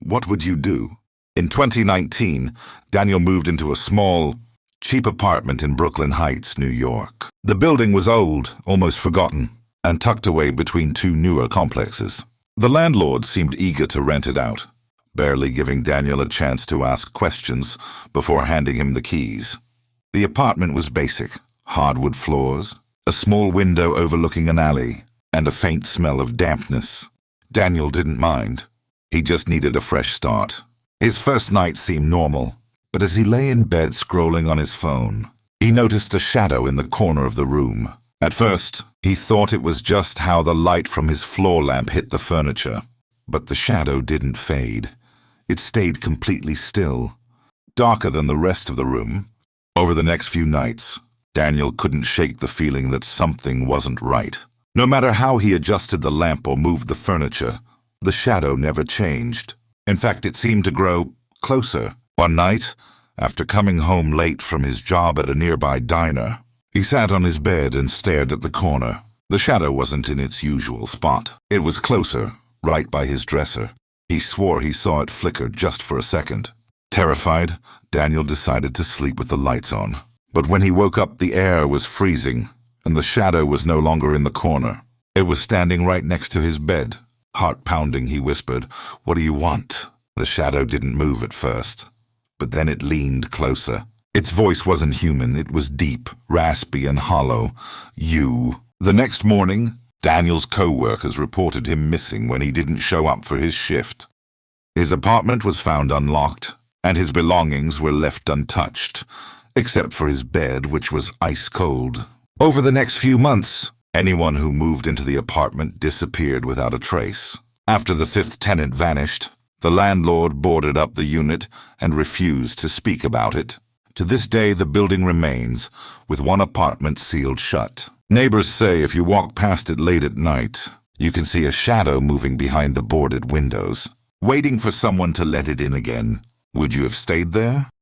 What would you do? In 2019, Daniel moved into a small, cheap apartment in Brooklyn Heights, New York. The building was old, almost forgotten, and tucked away between two newer complexes. The landlord seemed eager to rent it out, barely giving Daniel a chance to ask questions before handing him the keys. The apartment was basic: hardwood floors, a small window overlooking an alley, and a faint smell of dampness. Daniel didn't mind. He just needed a fresh start. His first night seemed normal, but as he lay in bed scrolling on his phone, he noticed a shadow in the corner of the room. At first, he thought it was just how the light from his floor lamp hit the furniture. But the shadow didn't fade. It stayed completely still, darker than the rest of the room. Over the next few nights, Daniel couldn't shake the feeling that something wasn't right. No matter how he adjusted the lamp or moved the furniture, the shadow never changed. In fact, it seemed to grow closer. One night, after coming home late from his job at a nearby diner, he sat on his bed and stared at the corner. The shadow wasn't in its usual spot. It was closer, right by his dresser. He swore he saw it flicker just for a second. Terrified, Daniel decided to sleep with the lights on. But when he woke up, the air was freezing, and the shadow was no longer in the corner. It was standing right next to his bed. Heart pounding, he whispered, "What do you want?" The shadow didn't move at first, but then it leaned closer. Its voice wasn't human. It was deep, raspy, and hollow. "You." The next morning, Daniel's co-workers reported him missing when he didn't show up for his shift. His apartment was found unlocked, and his belongings were left untouched, except for his bed, which was ice cold. Over the next few months, anyone who moved into the apartment disappeared without a trace. After the fifth tenant vanished, the landlord boarded up the unit and refused to speak about it. To this day, the building remains, with one apartment sealed shut. Neighbors say if you walk past it late at night, you can see a shadow moving behind the boarded windows, waiting for someone to let it in again. Would you have stayed there?